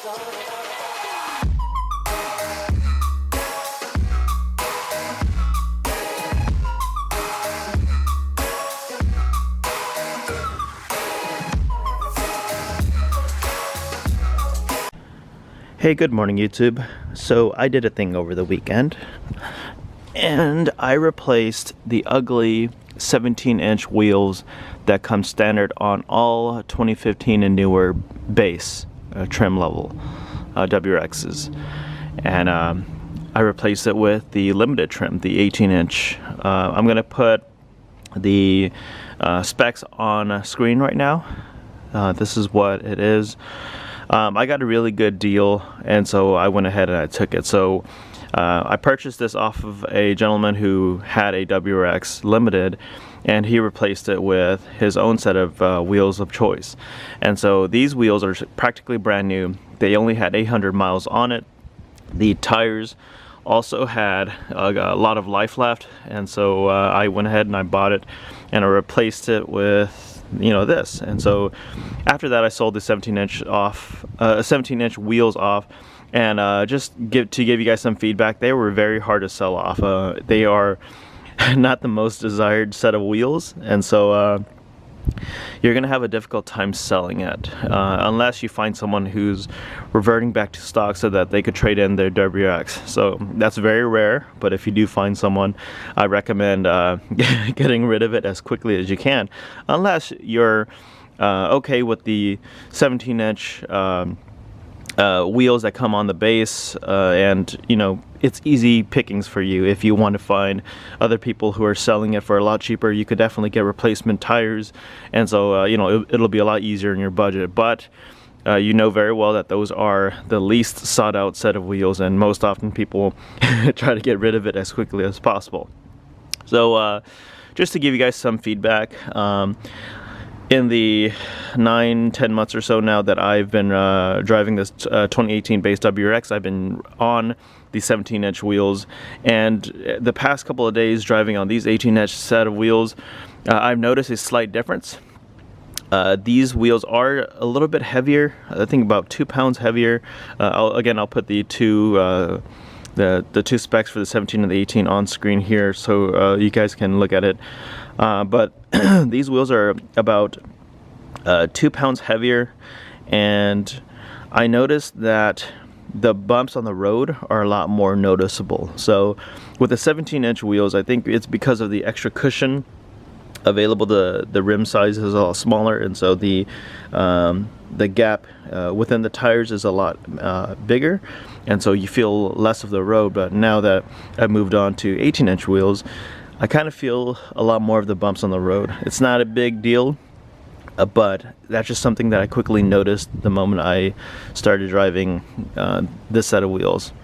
Hey, good morning YouTube. So I did a thing over the weekend and I replaced the ugly 17-inch wheels that come standard on all 2015 and newer base trim level WRXs, and I replaced it with the limited trim, the 18-inch. I'm gonna put the specs on screen right now. This is what it is. I got a really good deal, and so I went ahead and I took it. So I purchased this off of a gentleman who had a WRX Limited, and he replaced it with his own set of wheels of choice. And so these wheels are practically brand new. They only had 800 miles on it. The tires also had a lot of life left, and so I went ahead and I bought it, and I replaced it with this. And so after that I sold the 17-inch off, 17-inch wheels off, and just to give you guys some feedback, they were very hard to sell off. They are not the most desired set of wheels, and so you're gonna have a difficult time selling it unless you find someone who's reverting back to stock so that they could trade in their WRX. So that's very rare, but if you do find someone, I recommend getting rid of it as quickly as you can, unless you're okay with the 17-inch wheels that come on the base, and it's easy pickings for you. If you want to find other people who are selling it for a lot cheaper, you could definitely get replacement tires, and so it'll be a lot easier in your budget. But you know very well that those are the least sought out set of wheels, and most often people try to get rid of it as quickly as possible. So just to give you guys some feedback, in the 9-10 months or so now that I've been driving this 2018 base WRX, I've been on the 17-inch wheels, and the past couple of days driving on these 18-inch set of wheels, I've noticed a slight difference. These wheels are a little bit heavier, I think about 2 pounds heavier. I'll put the two specs for the 17 and the 18 on screen here, so you guys can look at it. But these wheels are about 2 pounds heavier, and I noticed that the bumps on the road are a lot more noticeable. So with the 17-inch wheels, I think it's because of the extra cushion available. The rim size is a lot smaller, and so the gap within the tires is a lot bigger, and so you feel less of the road. But now that I've moved on to 18-inch wheels, I kind of feel a lot more of the bumps on the road. It's not a big deal, but that's just something that I quickly noticed the moment I started driving this set of wheels.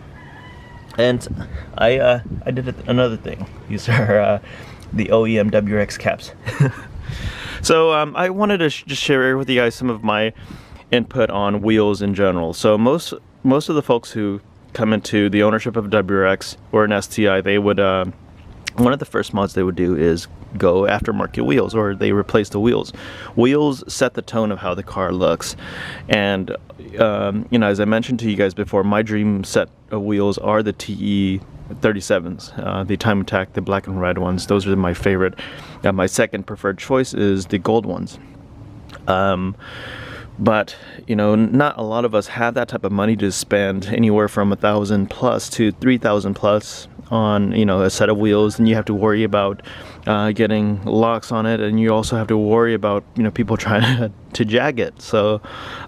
And I did another thing. These are the OEM WRX caps. So I wanted to just share with you guys some of my input on wheels in general. So most of the folks who come into the ownership of a WRX or an STI, they would one of the first mods they would do is go aftermarket wheels, or they replace the wheels. Wheels set the tone of how the car looks, and as I mentioned to you guys before, my dream set of wheels are the TE 37s, the Time Attack, the black and red ones. Those are my favorite. My second preferred choice is the gold ones. But not a lot of us have that type of money to spend anywhere from $1,000 plus to $3,000 plus on a set of wheels, and you have to worry about getting locks on it, and you also have to worry about people trying to jag it. So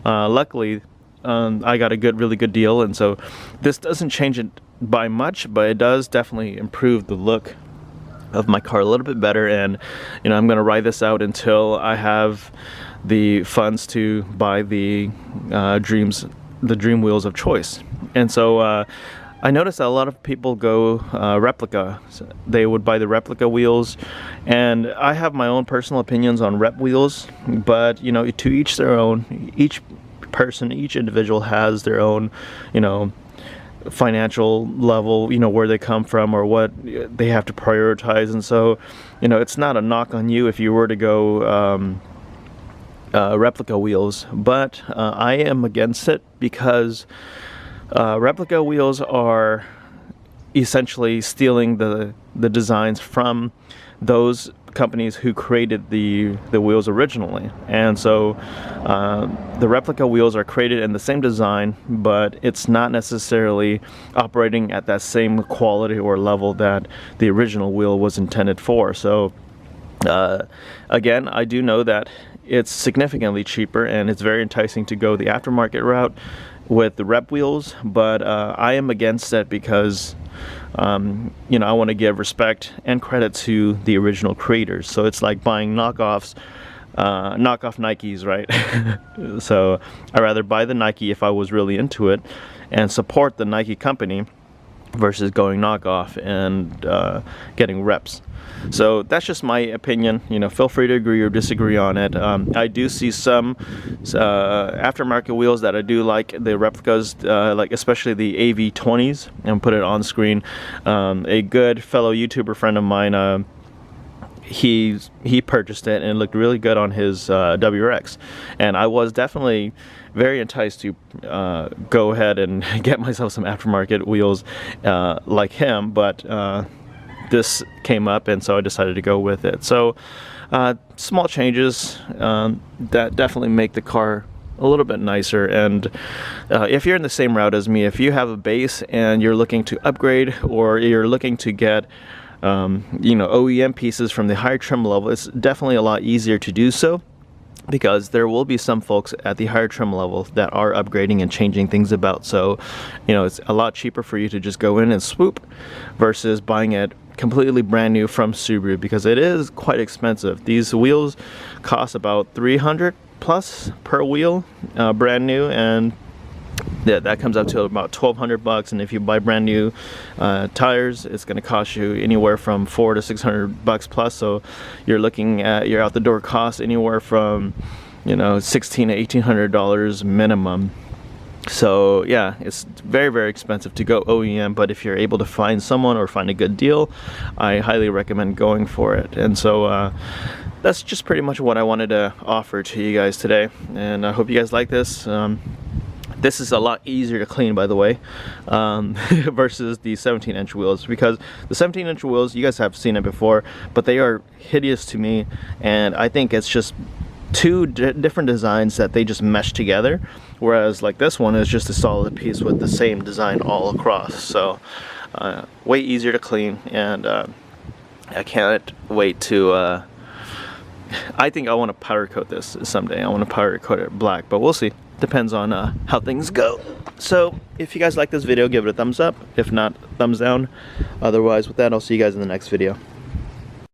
luckily I got a really good deal, and so this doesn't change it by much, but it does definitely improve the look of my car a little bit better. And I'm gonna ride this out until I have the funds to buy the dream wheels of choice. And so I noticed that a lot of people go replica. They would buy the replica wheels, and I have my own personal opinions on rep wheels, but to each their own. Each person, each individual has their own financial level, where they come from or what they have to prioritize. And so it's not a knock on you if you were to go replica wheels, but I am against it because replica wheels are essentially stealing the designs from those companies who created the wheels originally. And so the replica wheels are created in the same design, but it's not necessarily operating at that same quality or level that the original wheel was intended for. So again, I do know that it's significantly cheaper and it's very enticing to go the aftermarket route with the rep wheels, but I am against it because you know, I want to give respect and credit to the original creators. So it's like buying knockoff Nikes, right? So I'd rather buy the Nike if I was really into it and support the Nike company versus going knockoff and getting reps. So that's just my opinion. You know, feel free to agree or disagree on it. I do see some aftermarket wheels that I do like, the replicas, like especially the AV20s, and put it on screen. A good fellow YouTuber friend of mine, he purchased it and it looked really good on his WRX, and I was definitely very enticed to go ahead and get myself some aftermarket wheels like him, but this came up and so I decided to go with it. So small changes that definitely make the car a little bit nicer. And if you're in the same route as me, if you have a base and you're looking to upgrade, or you're looking to get you know, OEM pieces from the higher trim level, it's definitely a lot easier to do so, because there will be some folks at the higher trim level that are upgrading and changing things about. So, you know, it's a lot cheaper for you to just go in and swoop versus buying it completely brand new from Subaru, because it is quite expensive. These wheels cost about $300 plus per wheel, brand new, and that comes up to about $1,200. And if you buy brand new tires, it's going to cost you anywhere from $400 to $600 plus. So you're looking at your out the door cost anywhere from, you know, $1,600 to $1,800 minimum. So yeah, it's very, very expensive to go OEM, but if you're able to find someone or find a good deal, I highly recommend going for it. And so that's just pretty much what I wanted to offer to you guys today, and I hope you guys like this. This is a lot easier to clean, by the way, versus the 17-inch wheels, because the 17-inch wheels, you guys have seen it before, but they are hideous to me, and I think it's just two different designs that they just mesh together, whereas like this one is just a solid piece with the same design all across. So way easier to clean, and I can't wait to I think I want to powder coat this someday. I want to powder coat it black, but we'll see. Depends on how things go. So if you guys like this video, give it a thumbs up. If not, thumbs down. Otherwise, with that, I'll see you guys in the next video.